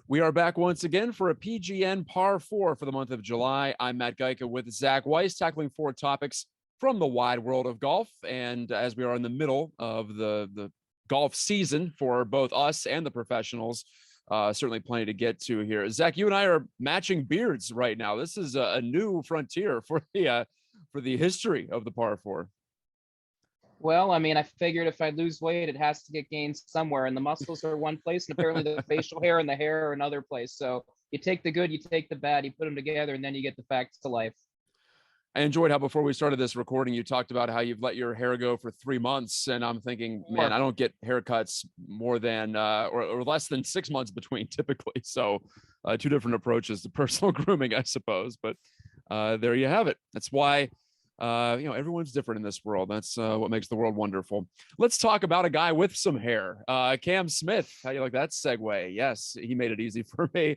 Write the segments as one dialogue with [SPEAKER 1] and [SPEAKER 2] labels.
[SPEAKER 1] We are back once again for a PGN Par 4 for the month of July. I'm Matt Gajtka with Zac Weiss, tackling 4 topics from the wide world of golf. And as we are in the middle of the golf season for both us and the professionals, certainly plenty to get to here. Zac, you and I are matching beards right now. This is a new frontier for the history of the Par 4.
[SPEAKER 2] Well, I mean, I figured if I lose weight, it has to get gained somewhere, and the muscles are one place, and apparently the facial hair and the hair are another place. So you take the good, you take the bad, you put them together, and then you get the facts to life.
[SPEAKER 1] I enjoyed how before we started this recording, you talked about how you've let your hair go for 3 months, and I'm thinking, man, I don't get haircuts more than or less than 6 months between typically. So 2 different approaches to personal grooming, I suppose. But there you have it. That's why. Everyone's different in this world. That's what makes the world wonderful. Let's talk about a guy with some hair. Cam Smith. How do you like that segue? Yes, he made it easy for me.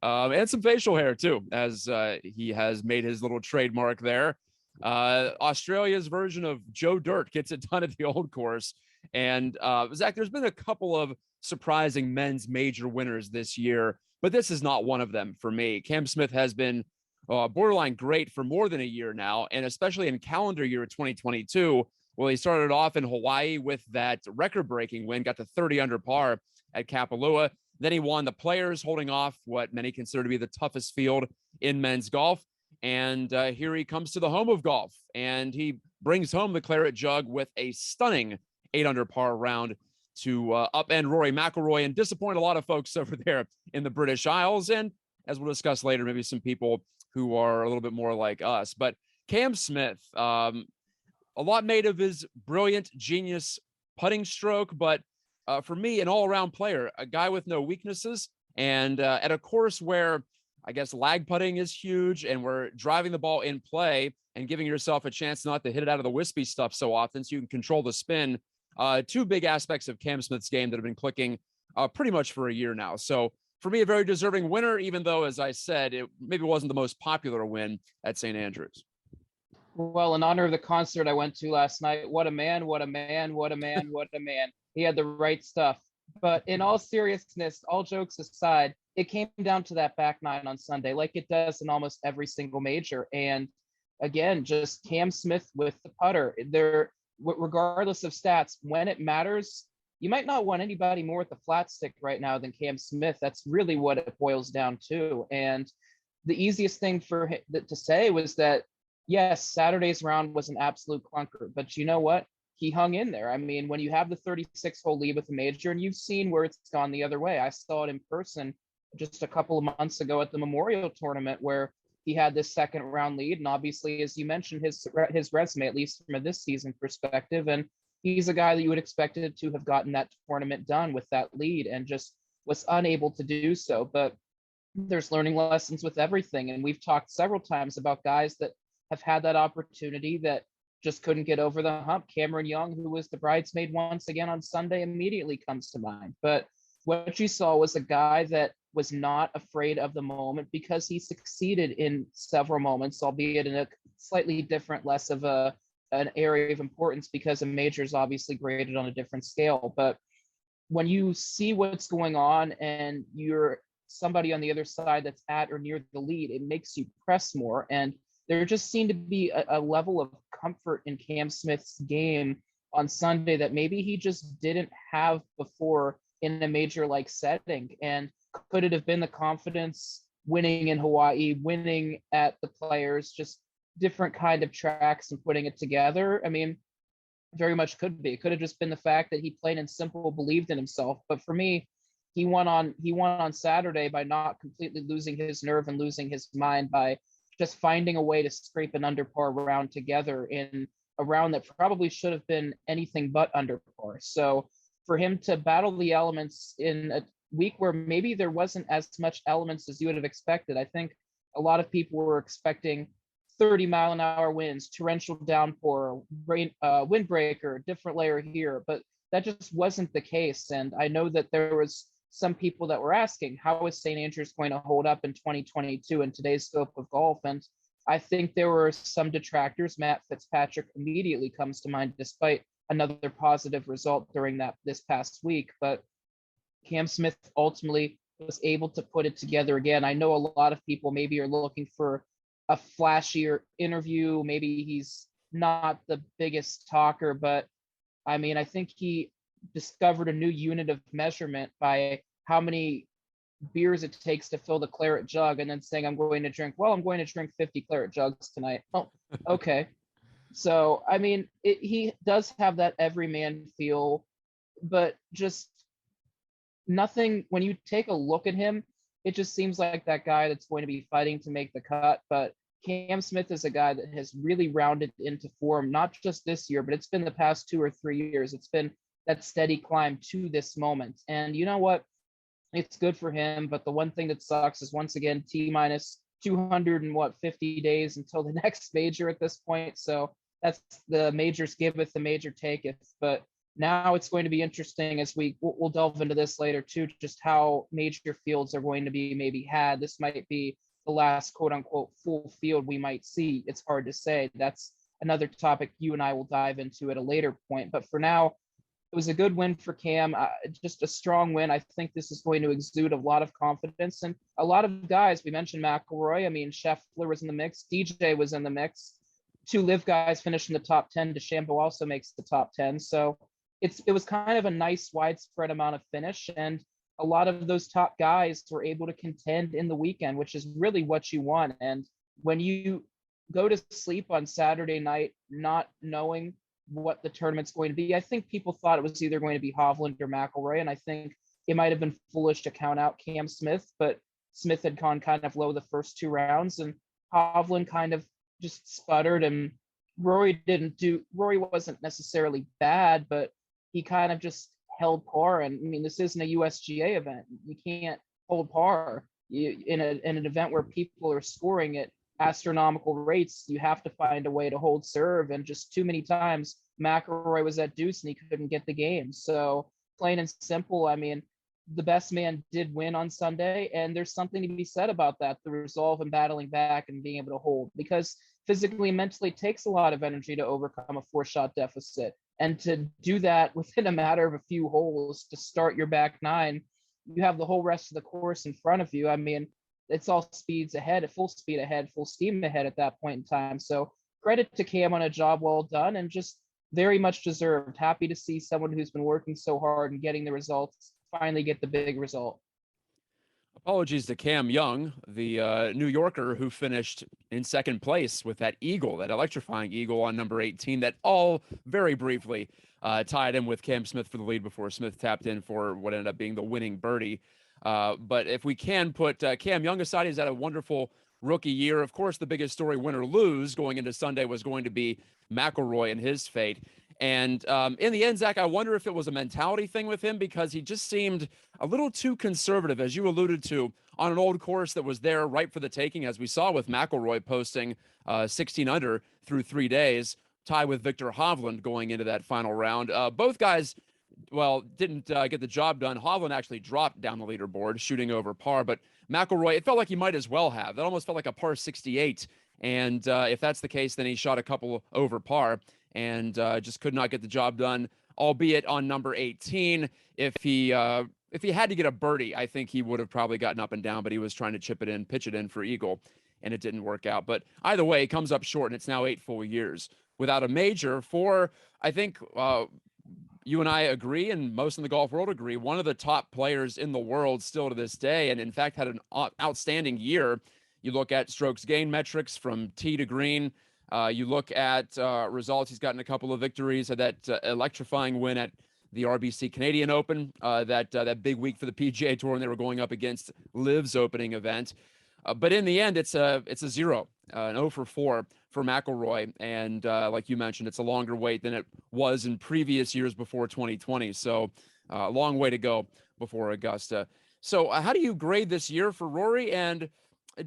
[SPEAKER 1] And some facial hair too, as he has made his little trademark there. Australia's version of Joe Dirt gets it done at the Old Course. And Zac, there's been a couple of surprising men's major winners this year, but this is not one of them for me. Cam Smith has been borderline great for more than a year now, and especially in calendar year 2022. Well, he started off in Hawaii with that record-breaking win, got to 30 under par at Kapalua. Then he won the Players, holding off what many consider to be the toughest field in men's golf. And here he comes to the home of golf, and he brings home the claret jug with a stunning 8 under par round to upend Rory McIlroy and disappoint a lot of folks over there in the British Isles. And as we'll discuss later, maybe some people who are a little bit more like us. But Cam Smith, a lot made of his brilliant, genius putting stroke, but for me, an all-around player, a guy with no weaknesses, and at a course where I guess lag putting is huge, and we're driving the ball in play and giving yourself a chance not to hit it out of the wispy stuff so often so you can control the spin. 2 big aspects of Cam Smith's game that have been clicking pretty much for a year now. So for me, a very deserving winner, even though, as I said, it maybe wasn't the most popular win at St. Andrews.
[SPEAKER 2] Well, in honor of the concert I went to last night, what a man, what a man, what a man, what a man. He had the right stuff. But in all seriousness, all jokes aside, it came down to that back 9 on Sunday, like it does in almost every single major. And again, just Cam Smith with the putter. There, regardless of stats, when it matters, you might not want anybody more with the flat stick right now than Cam Smith. That's really what it boils down to. And the easiest thing for him to say was that, yes, Saturday's round was an absolute clunker, but you know what? He hung in there. I mean, when you have the 36-hole lead with a major, and you've seen where it's gone the other way. I saw it in person just a couple of months ago at the Memorial Tournament where he had this second round lead. And obviously, as you mentioned, his resume, at least from a this season perspective, and he's a guy that you would expected to have gotten that tournament done with that lead and just was unable to do so. But there's learning lessons with everything. And we've talked several times about guys that have had that opportunity that just couldn't get over the hump. Cameron Young, who was the bridesmaid once again on Sunday, immediately comes to mind. But what you saw was a guy that was not afraid of the moment because he succeeded in several moments, albeit in a slightly different, less of an area of importance because a major is obviously graded on a different scale. But when you see what's going on and you're somebody on the other side that's at or near the lead, it makes you press more. And there just seemed to be a level of comfort in Cam Smith's game on Sunday that maybe he just didn't have before in a major like setting. And could it have been the confidence winning in Hawaii, winning at the Players, just different kind of tracks and putting it together? I mean, very much could be. It could have just been the fact that he plain and simple believed in himself. But for me, he won on Saturday by not completely losing his nerve and losing his mind, by just finding a way to scrape an under par round together in a round that probably should have been anything but under par. So for him to battle the elements in a week where maybe there wasn't as much elements as you would have expected, I think a lot of people were expecting 30-mile-an-hour winds, torrential downpour, rain, windbreaker, different layer here, but that just wasn't the case. And I know that there was some people that were asking, how is St. Andrews going to hold up in 2022 in today's scope of golf? And I think there were some detractors. Matt Fitzpatrick immediately comes to mind, despite another positive result during this past week. But Cam Smith ultimately was able to put it together again. I know a lot of people maybe are looking for a flashier interview. Maybe he's not the biggest talker, but I mean, I think he discovered a new unit of measurement by how many beers it takes to fill the claret jug, and then saying, I'm going to drink 50 claret jugs tonight. Oh, okay. So, I mean, he does have that everyman feel, but just nothing. When you take a look at him, it just seems like that guy that's going to be fighting to make the cut. But Cam Smith is a guy that has really rounded into form, not just this year, but it's been the past 2 or 3 years. It's been that steady climb to this moment. And you know what? It's good for him. But the one thing that sucks is, once again, T minus 250 days until the next major at this point. So that's the majors giveth, the major taketh. But now it's going to be interesting, as we'll delve into this later too, just how major fields are going to be maybe had. This might be the last quote unquote full field we might see. It's hard to say. That's another topic you and I will dive into at a later point. But for now, it was a good win for Cam, just a strong win. I think this is going to exude a lot of confidence, and a lot of guys. We mentioned McIlroy. I mean, Scheffler was in the mix. DJ was in the mix. 2 LIV guys finished in the top 10. DeChambeau also makes the top 10. So it was kind of a nice widespread amount of finish, and a lot of those top guys were able to contend in the weekend, which is really what you want. And when you go to sleep on Saturday night not knowing what the tournament's going to be, I think people thought it was either going to be Hovland or McIlroy, and I think it might have been foolish to count out Cam Smith, but Smith had gone kind of low the first 2 rounds, and Hovland kind of just sputtered, and Rory wasn't necessarily bad, but he kind of just held par. And I mean, this isn't a USGA event. You can't hold par in an event where people are scoring at astronomical rates. You have to find a way to hold serve, and just too many times McIlroy was at deuce and he couldn't get the game. So plain and simple, I mean, the best man did win on Sunday, and there's something to be said about that, the resolve and battling back and being able to hold, because physically and mentally it takes a lot of energy to overcome a 4-shot deficit, and to do that within a matter of a few holes to start your back 9. You have the whole rest of the course in front of you. I mean, it's all speeds ahead, full speed ahead, full steam ahead at that point in time. So credit to Cam on a job well done, and just very much deserved. Happy to see someone who's been working so hard and getting the results finally get the big result.
[SPEAKER 1] Apologies to Cam Young, the New Yorker who finished in second place with that eagle, that electrifying eagle on number 18, that all very briefly tied in with Cam Smith for the lead before Smith tapped in for what ended up being the winning birdie. But if we can put Cam Young aside, he's had a wonderful rookie year. Of course, the biggest story, win or lose, going into Sunday was going to be McIlroy and his fate. And in the end, Zach, I wonder if it was a mentality thing with him, because he just seemed a little too conservative, as you alluded to, on an old course that was there right for the taking, as we saw with McIlroy posting 16 under through 3 days, tie with Victor Hovland going into that final round. Both guys, well, didn't get the job done. Hovland actually dropped down the leaderboard, shooting over par, but McIlroy, it felt like he might as well have. That almost felt like a par 68. And if that's the case, then he shot a couple over par and just could not get the job done, albeit on number 18. If he had to get a birdie, I think he would have probably gotten up and down, but he was trying to pitch it in for eagle, and it didn't work out. But either way, it comes up short, and it's now 8 full years without a major for, I think, you and I agree, and most in the golf world agree, one of the top players in the world still to this day, and in fact had an outstanding year. You look at strokes gain metrics from tee to green. You look at results. He's gotten a couple of victories. Had that electrifying win at the RBC Canadian Open, that big week for the PGA Tour, and they were going up against LIV's opening event. But in the end, it's a 0, an 0 for 4 for McIlroy. And like you mentioned, it's a longer wait than it was in previous years before 2020. So a long way to go before Augusta. So how do you grade this year for Rory? And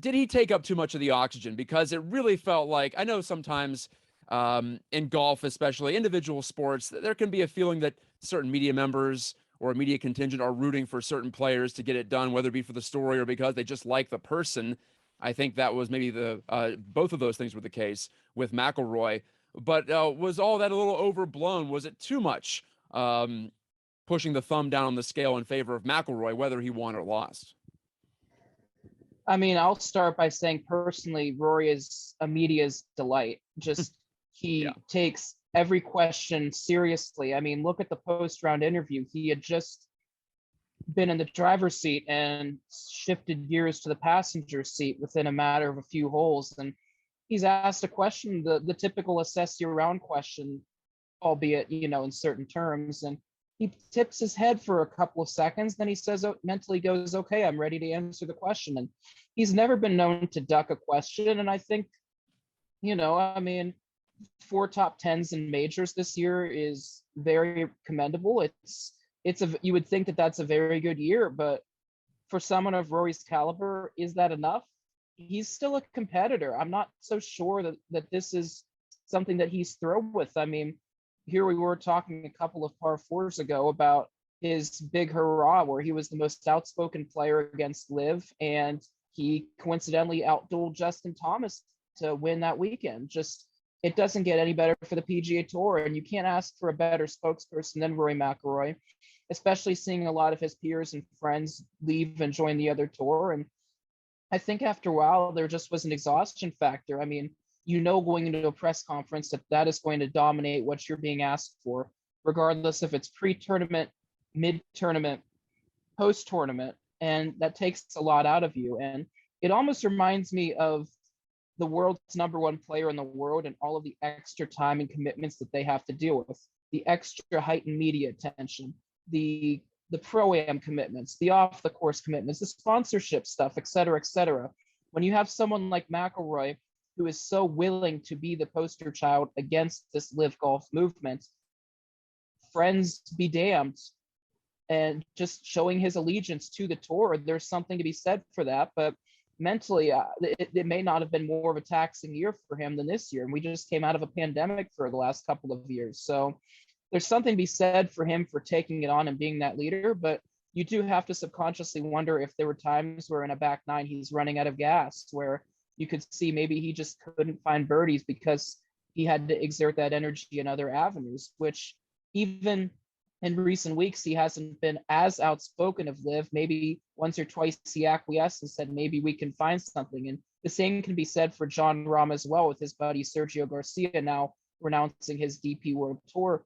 [SPEAKER 1] did he take up too much of the oxygen? Because it really felt like, I know sometimes in golf, especially individual sports, there can be a feeling that certain media members or a media contingent are rooting for certain players to get it done, whether it be for the story or because they just like the person. I think that was maybe both of those things were the case with McIlroy. But was all that a little overblown? Was it too much pushing the thumb down on the scale in favor of McIlroy, whether he won or lost?
[SPEAKER 2] I mean, I'll start by saying personally, Rory is a media's delight. Just he takes every question seriously. I mean, look at the post-round interview. He had just been in the driver's seat and shifted gears to the passenger seat within a matter of a few holes. And he's asked a question, the typical assess your round question, albeit, in certain terms. And he tips his head for a couple of seconds. Then he says, mentally goes, okay, I'm ready to answer the question. And he's never been known to duck a question. And I think, I mean, 4 top 10s in majors this year is very commendable. You would think that that's a very good year, but for someone of Rory's caliber, is that enough? He's still a competitor. I'm not so sure that this is something that he's thrilled with. I mean, here we were talking a couple of par fours ago about his big hurrah where he was the most outspoken player against LIV, and he coincidentally outdueled Justin Thomas to win that weekend. Just, it doesn't get any better for the PGA Tour, and you can't ask for a better spokesperson than Rory McIlroy, especially seeing a lot of his peers and friends leave and join the other tour. And I think after a while, there just was an exhaustion factor. I mean, going into a press conference that is going to dominate what you're being asked for, regardless if it's pre-tournament, mid-tournament, post-tournament, and that takes a lot out of you. And it almost reminds me of the world's #1 player in the world and all of the extra time and commitments that they have to deal with, the extra heightened media attention, the pro-am commitments, the off-the-course commitments, the sponsorship stuff, et cetera, et cetera. When you have someone like McIlroy, who is so willing to be the poster child against this LIV Golf movement, friends be damned, and just showing his allegiance to the tour, there's something to be said for that. But mentally, it may not have been more of a taxing year for him than this year. And we just came out of a pandemic for the last couple of years. So there's something to be said for him for taking it on and being that leader. But you do have to subconsciously wonder if there were times where in a back nine he's running out of gas, where you could see maybe he just couldn't find birdies because he had to exert that energy in other avenues, which even in recent weeks, he hasn't been as outspoken of LIV. Maybe once or twice he acquiesced and said, maybe we can find something. And the same can be said for Jon Rahm as well, with his buddy Sergio Garcia now renouncing his DP World Tour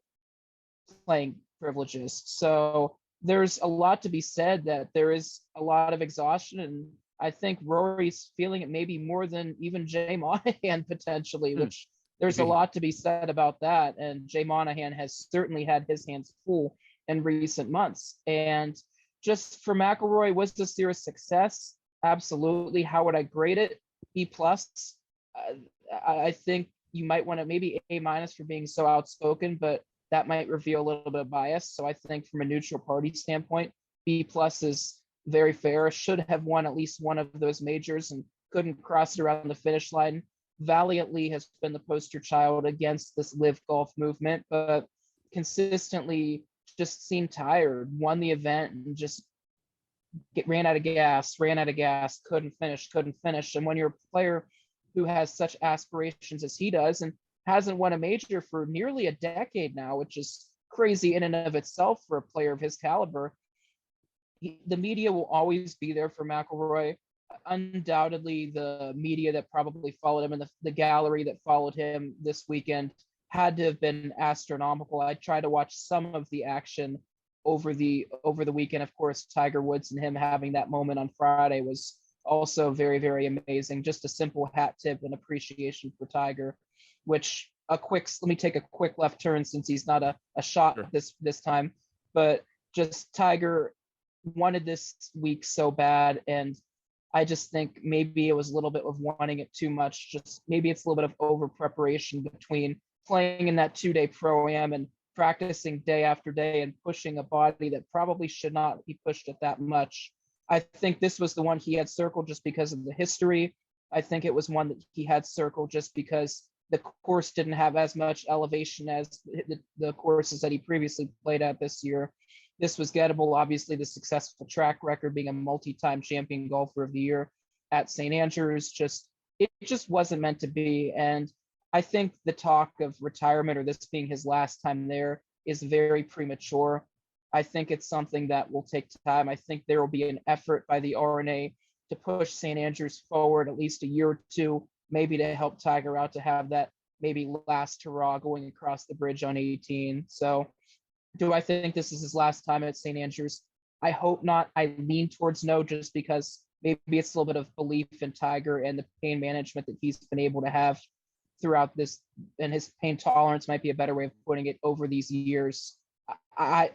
[SPEAKER 2] playing privileges. So there's a lot to be said that there is a lot of exhaustion, and I think Rory's feeling it maybe more than even Jay Monahan potentially, which there's a lot to be said about that. And Jay Monahan has certainly had his hands full in recent months. And just for McIlroy, was this year a success? Absolutely. How would I grade it? B+. I think you might want to maybe A- for being so outspoken, but that might reveal a little bit of bias. So I think from a neutral party standpoint, B+ is very fair. Should have won at least one of those majors and couldn't cross it around the finish line. Valiantly has been the poster child against this LIV Golf movement, but consistently just seemed tired, won the event and just ran out of gas, couldn't finish. And when you're a player who has such aspirations as he does and hasn't won a major for nearly a decade now, which is crazy in and of itself for a player of his caliber, the media will always be there for McIlroy. Undoubtedly, the media that probably followed him and the gallery that followed him this weekend had to have been astronomical. I tried to watch some of the action over the weekend. Of course, Tiger Woods and him having that moment on Friday was also very, very amazing. Just a simple hat tip and appreciation for Tiger, which let me take a quick left turn since he's not a shot this time, but just Tiger wanted this week so bad, and I just think maybe it was a little bit of wanting it too much. Just maybe it's a little bit of over preparation between playing in that 2-day pro-am and practicing day after day and pushing a body that probably should not be pushed at that much. I think this was the one he had circled just because of the history. I think it was one that he had circled just because the course didn't have as much elevation as the courses that he previously played at this year. This was gettable. Obviously, the successful track record, being a multi-time champion golfer of the year at St. Andrews, it just wasn't meant to be. And I think the talk of retirement or this being his last time there is very premature. I think it's something that will take time. I think there will be an effort by the R&A to push St. Andrews forward at least a year or two, maybe to help Tiger out to have that maybe last hurrah going across the bridge on 18. So do I think this is his last time at St. Andrews? I hope not. I lean towards no, just because maybe it's a little bit of belief in Tiger and the pain management that he's been able to have throughout this, and his pain tolerance might be a better way of putting it, over these years.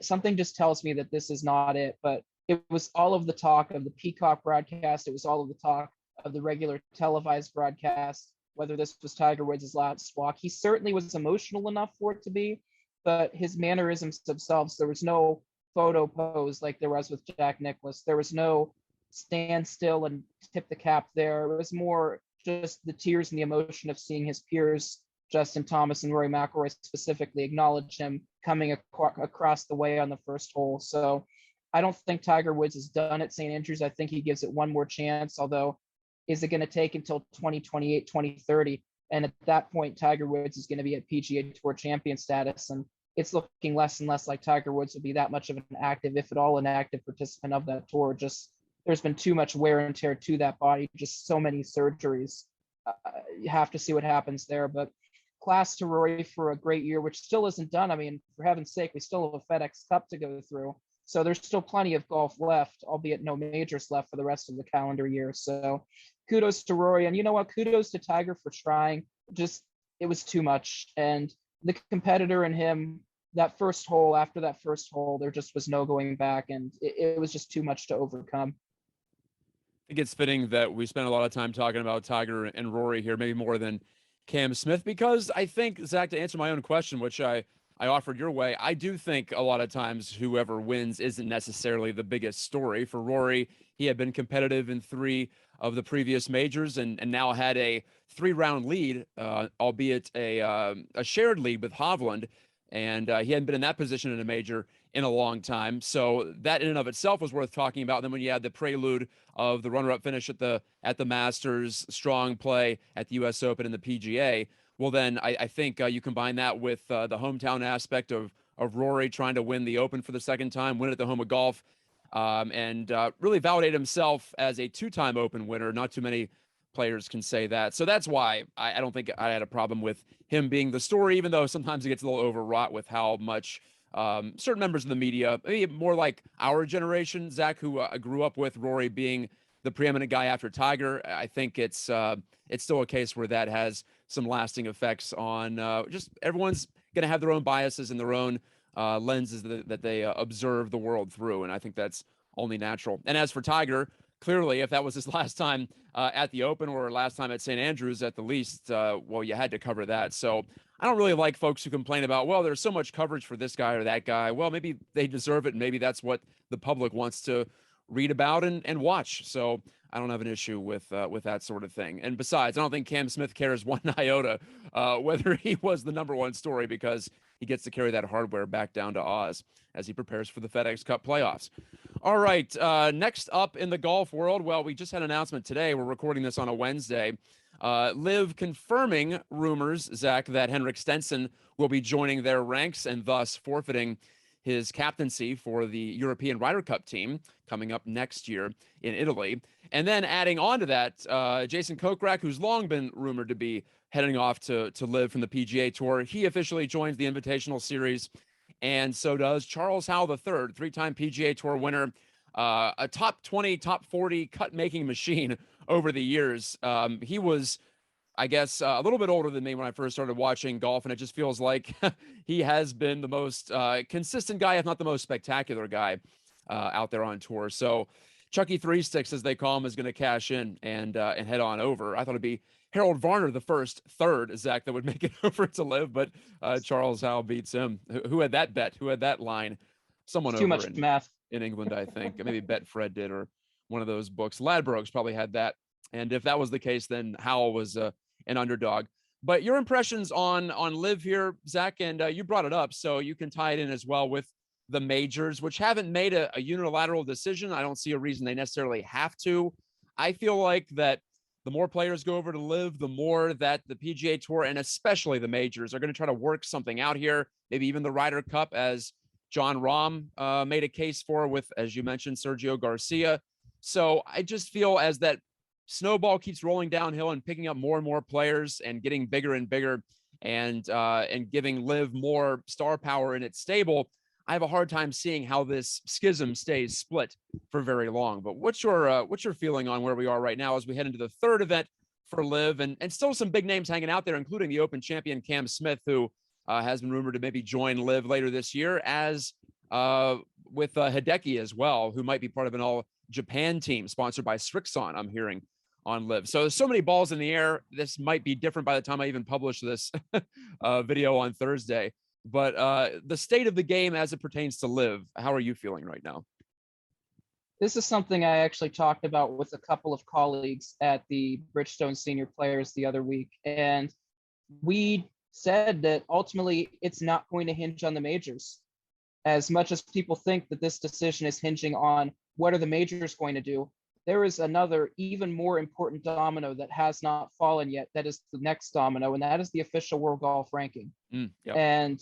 [SPEAKER 2] Something just tells me that this is not it, but it was all of the talk of the Peacock broadcast. It was all of the talk of the regular televised broadcast, whether this was Tiger Woods' last walk. He certainly was emotional enough for it to be, but his mannerisms themselves, there was no photo pose like there was with Jack Nicklaus. There was no stand still and tip the cap there. It was more just the tears and the emotion of seeing his peers, Justin Thomas and Rory McIlroy specifically, acknowledge him coming across the way on the first hole. So I don't think Tiger Woods is done at St. Andrews. I think he gives it one more chance, although is it going to take until 2028, 2030? And at that point, Tiger Woods is going to be at PGA Tour champion status. And it's looking less and less like Tiger Woods will be that much of an active, if at all, an active participant of that tour. Just there's been too much wear and tear to that body, just so many surgeries. You have to see what happens there. But class to Rory for a great year, which still isn't done. I mean, for heaven's sake, we still have a FedEx Cup to go through. So there's still plenty of golf left, albeit no majors left for the rest of the calendar year. So kudos to Rory. And you know what? Kudos to Tiger for trying. Just, it was too much. And the competitor in him, that first hole, after that first hole, there just was no going back. And it was just too much to overcome.
[SPEAKER 1] I think it's fitting that we spend a lot of time talking about Tiger and Rory here, maybe more than Cam Smith, because I think, Zach, to answer my own question, which I offered your way, I do think a lot of times whoever wins isn't necessarily the biggest story. For Rory, he had been competitive in 3 of the previous majors and now had a 3-round lead, albeit a shared lead with Hovland. And he hadn't been in that position in a major in a long time. So that in and of itself was worth talking about. And then when you had the prelude of the runner-up finish at the Masters, strong play at the U.S. Open and the PGA, well, then I think you combine that with the hometown aspect of Rory trying to win the Open for the second time, win at the home of golf, and really validate himself as a 2-time Open winner. Not too many players can say that. So that's why I don't think I had a problem with him being the story, even though sometimes it gets a little overwrought with how much certain members of the media, maybe more like our generation, Zach, who grew up with Rory being the preeminent guy after Tiger. I think it's still a case where that has some lasting effects on just everyone's going to have their own biases and their own lenses that they observe the world through. And I think that's only natural. And as for Tiger, clearly, if that was his last time at the Open or last time at St. Andrews at the least, well, you had to cover that. So I don't really like folks who complain about, well, there's so much coverage for this guy or that guy. Well, maybe they deserve it, and maybe that's what the public wants to read about and watch. So I don't have an issue with that sort of thing. And besides, I don't think Cam Smith cares one iota whether he was the #1 story, because he gets to carry that hardware back down to Oz as he prepares for the FedEx Cup playoffs. All right, next up in the golf world, well, we just had an announcement today. We're recording this on a Wednesday. LIV confirming rumors, Zach, that Henrik Stenson will be joining their ranks and thus forfeiting his captaincy for the European Ryder Cup team coming up next year in Italy. And then adding on to that, Jason Kokrak, who's long been rumored to be heading off to LIV from the PGA Tour, he officially joins the Invitational Series, and so does Charles Howell III, 3-time PGA Tour winner, a top 20, top 40 cut-making machine over the years. He was, I guess, a little bit older than me when I first started watching golf, and it just feels like he has been the most consistent guy, if not the most spectacular guy out there on tour. So Chucky Three Sticks, as they call him, is going to cash in and head on over. I thought it'd be Harold Varner, the third, Zach, that would make it over to LIV, but Charles Howell beats him. Who had that bet? Who had that line? Someone
[SPEAKER 2] Too
[SPEAKER 1] over
[SPEAKER 2] much math
[SPEAKER 1] in England, I think. Maybe Betfred did, or one of those books. Ladbrokes probably had that. And if that was the case, then Howell was an underdog. But your impressions on LIV here, Zach, and you brought it up, so you can tie it in as well with the majors, which haven't made a unilateral decision. I don't see a reason they necessarily have to. I feel like that the more players go over to LIV, the more that the PGA Tour and especially the majors are going to try to work something out here. Maybe even the Ryder Cup, as John Rahm made a case for with, as you mentioned, Sergio Garcia. So I just feel as that snowball keeps rolling downhill and picking up more and more players and getting bigger and bigger, and giving LIV more star power in its stable, I have a hard time seeing how this schism stays split for very long. But what's your feeling on where we are right now as we head into the third event for LIV, and still some big names hanging out there, including the Open champion Cam Smith, who has been rumored to maybe join LIV later this year, as with Hideki as well, who might be part of an all Japan team sponsored by Srixon, I'm hearing, on LIV. So there's so many balls in the air. This might be different by the time I even publish this video on Thursday. But the state of the game as it pertains to LIV, how are you feeling right now?
[SPEAKER 2] This is something I actually talked about with a couple of colleagues at the Bridgestone Senior Players the other week. And we said that ultimately it's not going to hinge on the majors. As much as people think that this decision is hinging on what are the majors going to do, there is another even more important domino that has not fallen yet. That is the next domino, and that is the official World Golf Ranking.
[SPEAKER 1] Yep.
[SPEAKER 2] And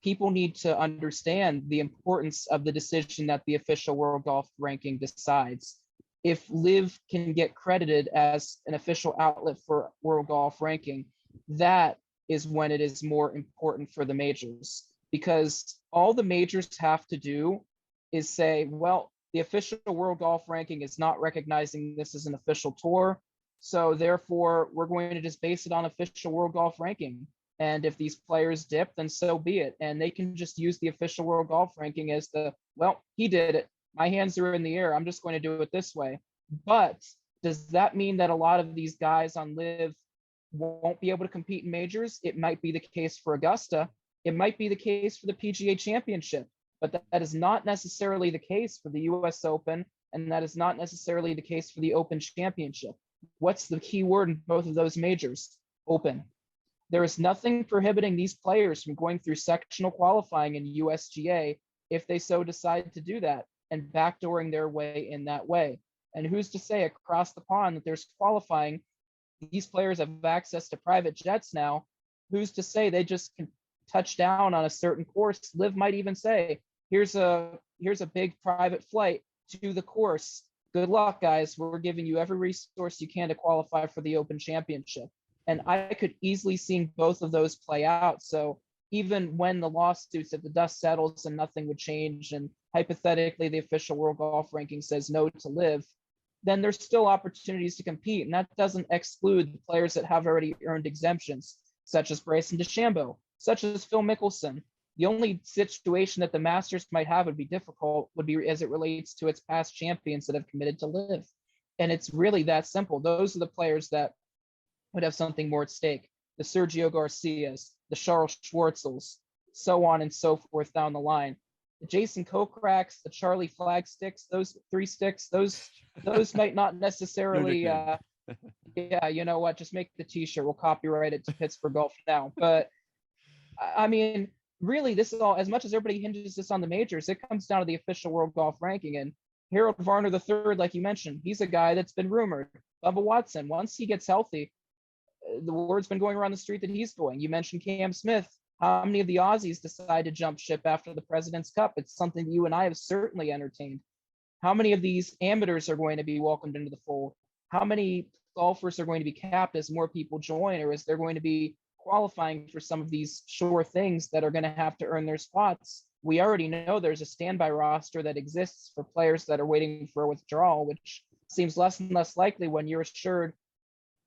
[SPEAKER 2] people need to understand the importance of the decision that the official World Golf Ranking decides. If LIV can get credited as an official outlet for World Golf Ranking, that is when it is more important for the majors, because all the majors have to do is say, well, the official World Golf Ranking is not recognizing this as an official tour, so therefore we're going to just base it on official World Golf Ranking. And if these players dip, then so be it. And they can just use the official World Golf Ranking as well, he did it. My hands are in the air. I'm just going to do it this way. But does that mean that a lot of these guys on LIV won't be able to compete in majors? It might be the case for Augusta. It might be the case for the PGA Championship. But that is not necessarily the case for the US Open, and that is not necessarily the case for the Open Championship. What's the key word in both of those majors? Open. There is nothing prohibiting these players from going through sectional qualifying in USGA if they so decide to do that, and backdooring their way in that way. And who's to say across the pond that there's qualifying? These players have access to private jets now. Who's to say they just can touch down on a certain course? LIV might even say, here's a big private flight to the course. Good luck, guys. We're giving you every resource you can to qualify for the Open Championship. And I could easily see both of those play out. So even when the lawsuits, if the dust settles and nothing would change, and hypothetically the official World Golf Ranking says no to LIV, then there's still opportunities to compete. And that doesn't exclude the players that have already earned exemptions, such as Bryson DeChambeau, such as Phil Mickelson. The only situation that the Masters might have would be difficult would be as it relates to its past champions that have committed to LIV. And it's really that simple. Those are the players that would have something more at stake. The Sergio Garcias, the Charles Schwartzels, so on and so forth down the line. The Jason Kokrak's, the Charlie Flagsticks, those three sticks, those might not necessarily, yeah, you know what, just make the t-shirt, we'll copyright it to Pittsburgh Golf Now. But I mean, really, this is all, as much as everybody hinges this on the majors, it comes down to the official World Golf Ranking. And Harold Varner III, like you mentioned, he's a guy that's been rumored. Bubba Watson, once he gets healthy, the word's been going around the street that he's going. You mentioned Cam Smith. How many of the Aussies decide to jump ship after the President's Cup? It's something you and I have certainly entertained. How many of these amateurs are going to be welcomed into the fold? How many golfers are going to be capped as more people join, or is there going to be qualifying for some of these sure things that are going to have to earn their spots? We already know there's a standby roster that exists for players that are waiting for a withdrawal, which seems less and less likely when you're assured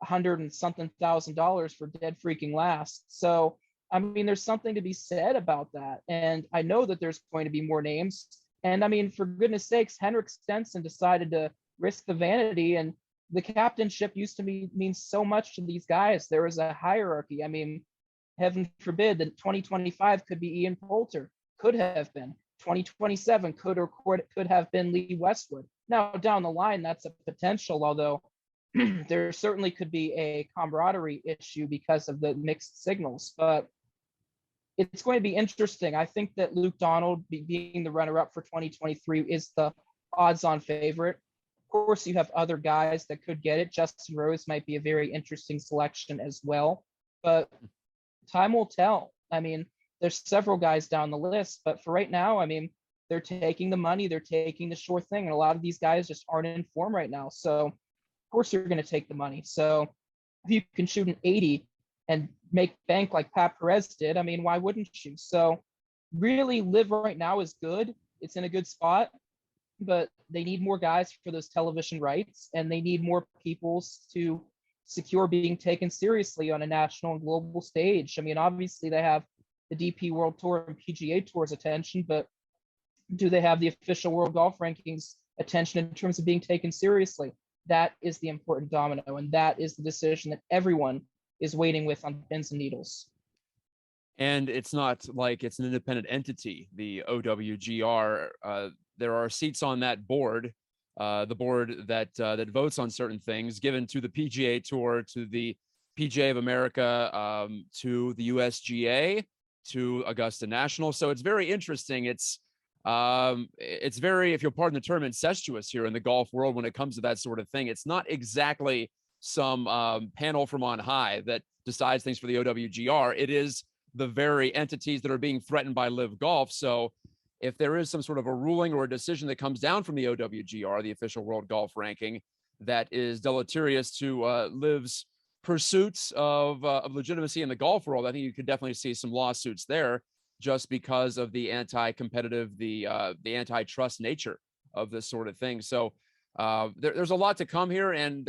[SPEAKER 2] $100 and something thousand for dead freaking last. So, I mean, there's something to be said about that. And I know that there's going to be more names. And I mean, for goodness sakes, Henrik Stenson decided to risk the vanity, and the captainship used to mean so much to these guys. There was a hierarchy. I mean, heaven forbid that 2025 could be Ian Poulter, could have been. 2027 could have been Lee Westwood. Now, down the line, that's a potential, although there certainly could be a camaraderie issue because of the mixed signals. But it's going to be interesting. I think that Luke Donald, being the runner-up for 2023, is the odds-on favorite. Of course, you have other guys that could get it. Justin Rose might be a very interesting selection as well. But time will tell. I mean, there's several guys down the list. But for right now, I mean, they're taking the money, they're taking the sure thing. And a lot of these guys just aren't in form right now. So of course you're going to take the money. So if you can shoot an 80 and make bank like Pat Perez did, I mean, why wouldn't you? So really, LIV right now is good. It's in a good spot, but they need more guys for those television rights, and they need more people to secure being taken seriously on a national and global stage. I mean, obviously they have the DP World Tour and PGA Tour's attention, but do they have the official World Golf Rankings attention in terms of being taken seriously? That is the important domino, and that is the decision that everyone is waiting with on pins and needles.
[SPEAKER 1] And it's not like it's an independent entity, the OWGR. There are seats on that board, the board that votes on certain things, given to the PGA Tour, to the PGA of America, to the USGA, to Augusta National. So it's very interesting. It's very, if you'll pardon the term, incestuous here in the golf world when it comes to that sort of thing. It's not exactly some panel from on high that decides things for the OWGR. It is the very entities that are being threatened by LIV Golf. So if there is some sort of a ruling or a decision that comes down from the OWGR, the official world golf ranking, that is deleterious to LIV's pursuits of legitimacy in the golf world, I think you could definitely see some lawsuits there, just because of the anti-competitive, the antitrust nature of this sort of thing. So there's a lot to come here. And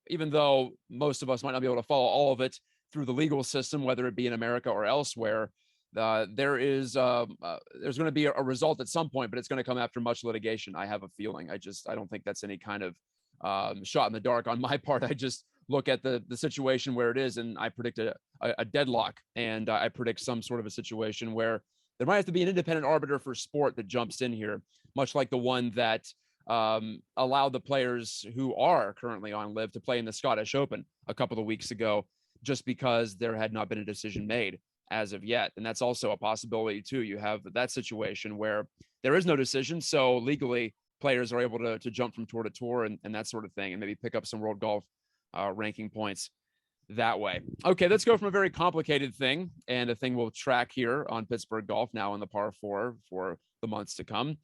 [SPEAKER 1] even though most of us might not be able to follow all of it through the legal system, whether it be in America or elsewhere, there's going to be a result at some point, but it's going to come after much litigation. I have a feeling. I don't think that's any kind of shot in the dark on my part. I just look at the situation where it is, and I predict a deadlock, and I predict some sort of a situation where there might have to be an independent arbiter for sport that jumps in here, much like the one that allowed the players who are currently on LIV to play in the Scottish Open a couple of weeks ago, just because there had not been a decision made as of yet. And that's also a possibility too. You have that situation where there is no decision. So legally players are able to jump from tour to tour and that sort of thing, and maybe pick up some world golf ranking points that way. Okay, let's go from a very complicated thing, and a thing we'll track here on Pittsburgh Golf Now in the Par 4 for the months to come,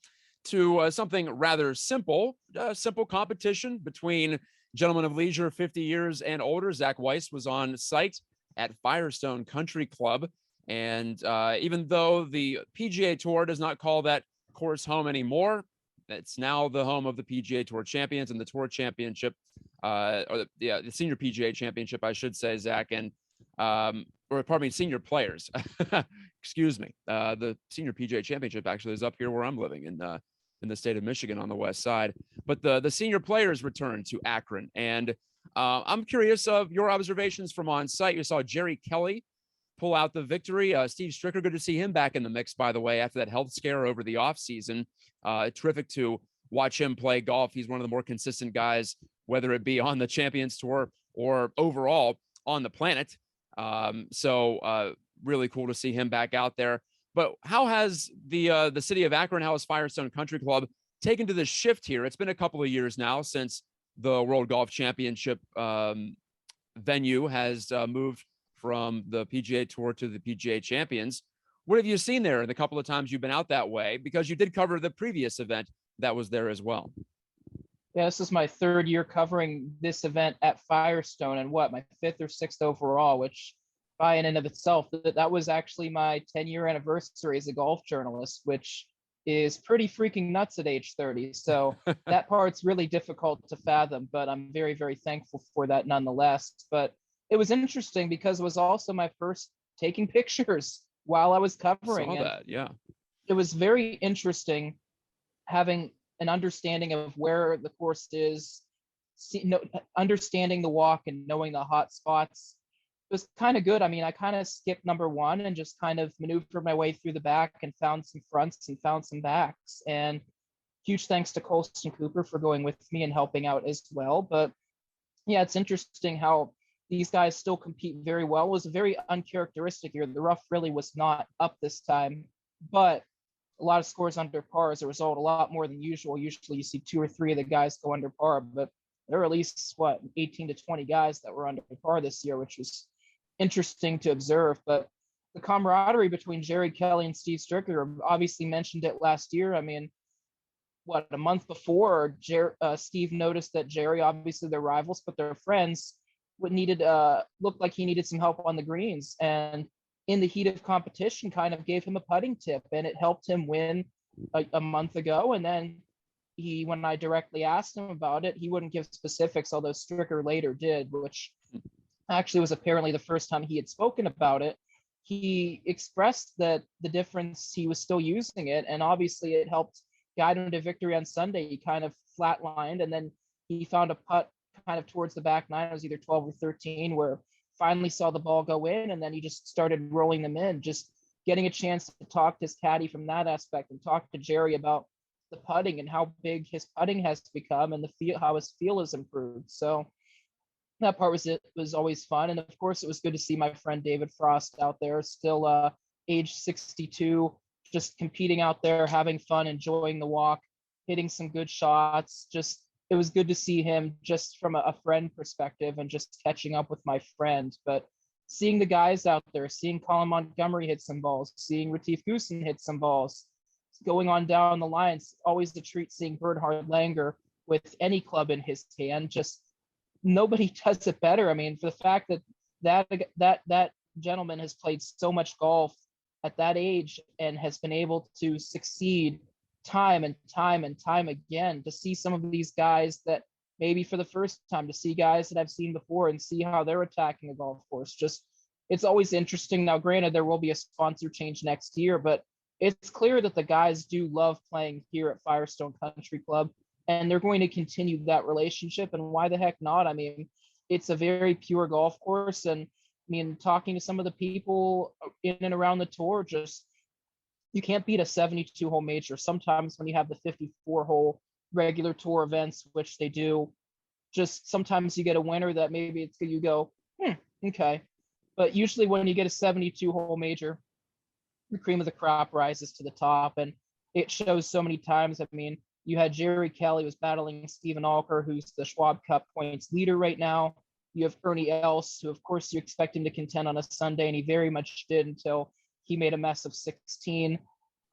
[SPEAKER 1] to something rather simple, simple competition between gentlemen of leisure 50 years and older. Zac Weiss was on site at Firestone Country Club, and even though the PGA Tour does not call that course home anymore, it's now the home of the PGA Tour champions and the Tour Championship, the Senior PGA Championship, I should say, Zach, and or pardon me, senior players. Excuse me. The Senior PGA Championship actually is up here where I'm living in the state of Michigan on the west side. But the senior players returned to Akron, and I'm curious of your observations from on site. You saw Jerry Kelly pull out the victory. Steve Stricker, good to see him back in the mix, by the way, after that health scare over the offseason. Terrific to watch him play golf. He's one of the more consistent guys, whether it be on the Champions Tour or overall on the planet. So really cool to see him back out there. But how has the city of Akron, how has Firestone Country Club taken to this shift here? It's been a couple of years now since the World Golf Championship venue has moved from the PGA Tour to the PGA Champions. What have you seen there the couple of times you've been out that way? Because you did cover the previous event that was there as well.
[SPEAKER 2] Yeah, this is my third year covering this event at Firestone, and my fifth or sixth overall, which by in and of itself, that was actually my 10-year anniversary as a golf journalist, which is pretty freaking nuts at age 30. So that part's really difficult to fathom, but I'm very, very thankful for that nonetheless. But it was interesting because it was also my first taking pictures while I was covering.
[SPEAKER 1] Saw that, yeah.
[SPEAKER 2] It was very interesting having an understanding of where the course is, understanding the walk and knowing the hot spots. It was kind of good. I mean, I kind of skipped number one and just kind of maneuvered my way through the back and found some fronts and found some backs. And huge thanks to Colston Cooper for going with me and helping out as well. But yeah, it's interesting how these guys still compete very well. It was a very uncharacteristic year. The rough really was not up this time, but a lot of scores under par as a result, a lot more than usual. Usually you see 2 or 3 of the guys go under par, but there were at least 18 to 20 guys that were under par this year, which was interesting to observe. But the camaraderie between Jerry Kelly and Steve Stricker. Obviously mentioned it last year. I mean, what, a month before, Steve noticed that Jerry, obviously they're rivals, but they're friends, looked like he needed some help on the greens, and in the heat of competition kind of gave him a putting tip, and it helped him win a month ago. And then when I directly asked him about it, he wouldn't give specifics, although Stricker later did, which actually was apparently the first time he had spoken about it. He expressed that the difference, he was still using it, and obviously it helped guide him to victory on Sunday. He kind of flatlined, and then he found a putt kind of towards the back nine. It was either 12 or 13, where finally saw the ball go in, and then he just started rolling them in. Just getting a chance to talk to his caddy from that aspect, and talk to Jerry about the putting and how big his putting has become, and how his feel has improved. So that part was always fun. And of course, it was good to see my friend David Frost out there, still age 62, just competing out there, having fun, enjoying the walk, hitting some good shots. Just, it was good to see him just from a friend perspective and just catching up with my friend. But seeing the guys out there, seeing Colin Montgomery hit some balls, seeing Retief Goosen hit some balls, going on down the lines, always a treat seeing Bernhard Langer with any club in his hand. Just nobody does it better. I mean, for the fact that gentleman has played so much golf at that age and has been able to succeed time and time and time again, to see some of these guys that maybe for the first time, to see guys that I've seen before and see how they're attacking a golf course. Just, it's always interesting. Now, granted, there will be a sponsor change next year, but it's clear that the guys do love playing here at Firestone Country Club, and they're going to continue that relationship. And why the heck not? I mean, it's a very pure golf course. And I mean, talking to some of the people in and around the tour, just, you can't beat a 72-hole major. Sometimes when you have the 54-hole regular tour events, which they do, just sometimes you get a winner that maybe it's you go, okay. But usually when you get a 72-hole major, the cream of the crop rises to the top, and it shows so many times. I mean, you had Jerry Kelly was battling Stephen Alker, who's the Schwab Cup points leader right now. You have Ernie Els, who of course you expect him to contend on a Sunday, and he very much did until he made a mess of 16.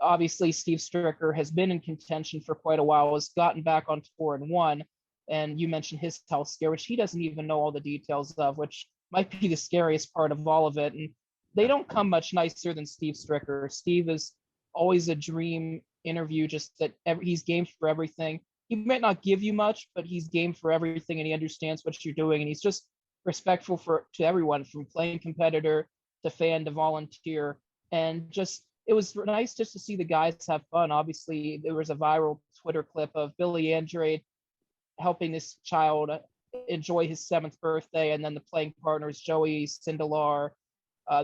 [SPEAKER 2] Obviously, Steve Stricker has been in contention for quite a while, has gotten back on tour and won. And you mentioned his health scare, which he doesn't even know all the details of, which might be the scariest part of all of it. And they don't come much nicer than Steve Stricker. Steve is always a dream interview, just that he's game for everything. He might not give you much, but he's game for everything, and he understands what you're doing, and he's just respectful to everyone, from playing competitor to fan to volunteer. And just, it was nice just to see the guys have fun. Obviously, there was a viral Twitter clip of Billy Andrade helping this child enjoy his 7th birthday, and then the playing partners, Joey Sindelar,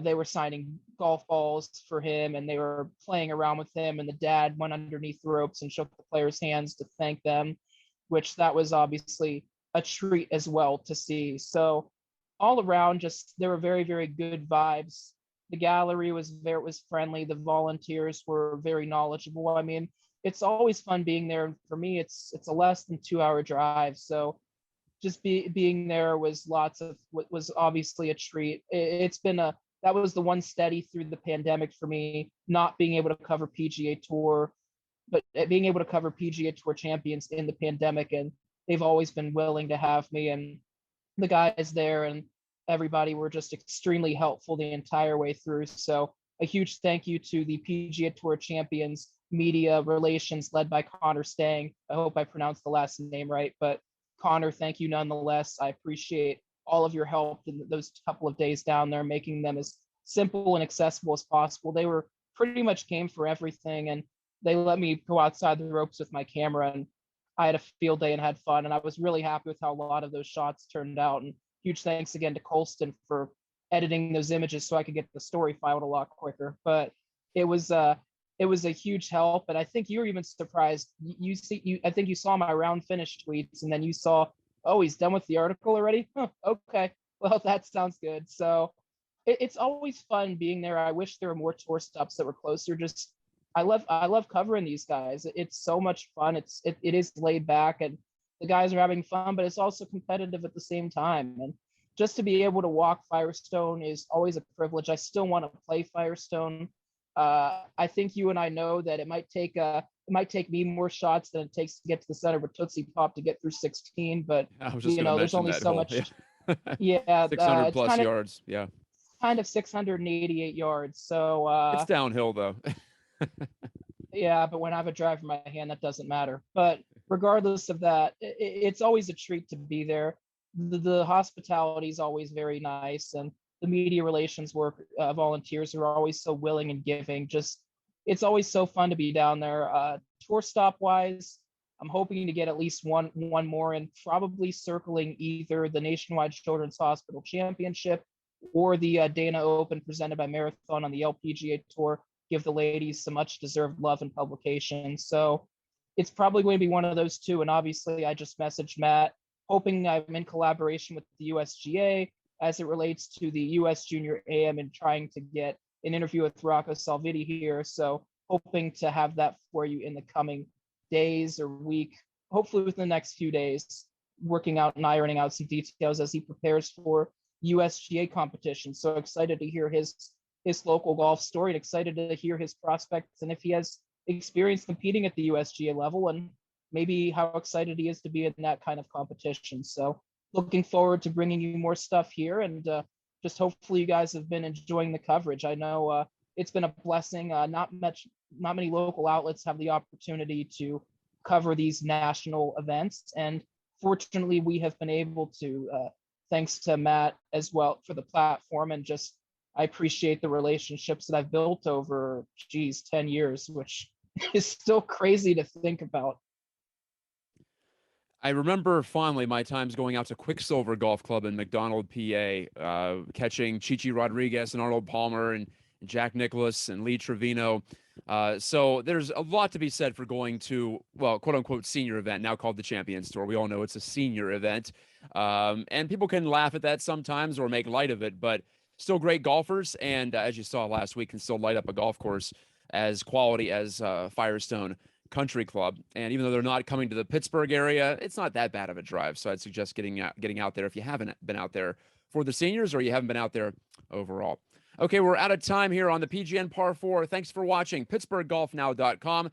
[SPEAKER 2] they were signing golf balls for him, and they were playing around with him, and the dad went underneath the ropes and shook the players' hands to thank them, which that was obviously a treat as well to see. So all around, just, there were very, very good vibes. The gallery was friendly. The volunteers were very knowledgeable. I mean, it's always fun being there. For me, it's a less than 2-hour drive. So just being there was was obviously a treat. That was the one steady through the pandemic for me, not being able to cover PGA Tour, but being able to cover PGA Tour champions in the pandemic. And they've always been willing to have me, and the guys there and everybody were just extremely helpful the entire way through. So a huge thank you to the PGA Tour champions media relations led by Connor Stang. I hope I pronounced the last name right, but Connor, thank you nonetheless. I appreciate all of your help in those couple of days down there, making them as simple and accessible as possible. They were pretty much game for everything, and they let me go outside the ropes with my camera, and I had a field day and had fun. And I was really happy with how a lot of those shots turned out. And huge thanks again to Colston for editing those images so I could get the story filed a lot quicker. But it was a huge help. And I think you were even surprised. I think you saw my round finish tweets, and then you saw, oh, he's done with the article already? Huh, okay, well, that sounds good. So it's always fun being there. I wish there were more tour stops that were closer. Just, I love covering these guys. It's so much fun. It is laid back, and the guys are having fun, but it's also competitive at the same time. And just to be able to walk Firestone is always a privilege. I still want to play Firestone. I think you and I know that it might take me more shots than it takes to get to the center of a Tootsie Pop to get through 16. But
[SPEAKER 1] I was just going to
[SPEAKER 2] there's
[SPEAKER 1] mention
[SPEAKER 2] only
[SPEAKER 1] that
[SPEAKER 2] so
[SPEAKER 1] hole.
[SPEAKER 2] much.
[SPEAKER 1] Yeah.
[SPEAKER 2] Yeah,
[SPEAKER 1] 600
[SPEAKER 2] it's
[SPEAKER 1] plus yards. Yeah.
[SPEAKER 2] kind of 688 yards. So
[SPEAKER 1] It's downhill though.
[SPEAKER 2] yeah, but when I have a driver in my hand, that doesn't matter. But regardless of that, it's always a treat to be there. The hospitality is always very nice, and the media relations work volunteers are always so willing and giving. Just it's always so fun to be down there. Tour stop wise, I'm hoping to get at least one more, and probably circling either the Nationwide Children's Hospital Championship or the Dana Open presented by Marathon on the LPGA Tour. Give the ladies some much deserved love and publication. So it's probably going to be one of those two. And obviously, I just messaged Matt, hoping I'm in collaboration with the USGA as it relates to the US Junior AM and trying to get an interview with Rocco Salviti here. So hoping to have that for you in the coming days or week, hopefully within the next few days, working out and ironing out some details as he prepares for USGA competition. So excited to hear his local golf story and excited to hear his prospects and if he has experience competing at the USGA level and maybe how excited he is to be in that kind of competition. So looking forward to bringing you more stuff here and just hopefully you guys have been enjoying the coverage. I know it's been a blessing. Not many local outlets have the opportunity to cover these national events. And fortunately we have been able to, thanks to Matt as well for the platform and just I appreciate the relationships that I've built over, 10 years, which is still crazy to think about.
[SPEAKER 1] I remember fondly my times going out to Quicksilver Golf Club in McDonald, PA, catching Chichi Rodriguez and Arnold Palmer and Jack Nicklaus and Lee Trevino. So there's a lot to be said for going to, well, quote unquote, senior event, now called the Champions Tour. We all know it's a senior event. And people can laugh at that sometimes or make light of it, but still great golfers, and as you saw last week, can still light up a golf course as quality as Firestone Country Club. And even though they're not coming to the Pittsburgh area, it's not that bad of a drive. So I'd suggest getting out there if you haven't been out there for the seniors or you haven't been out there overall. Okay, we're out of time here on the PGN Par 4. Thanks for watching. PittsburghGolfNow.com.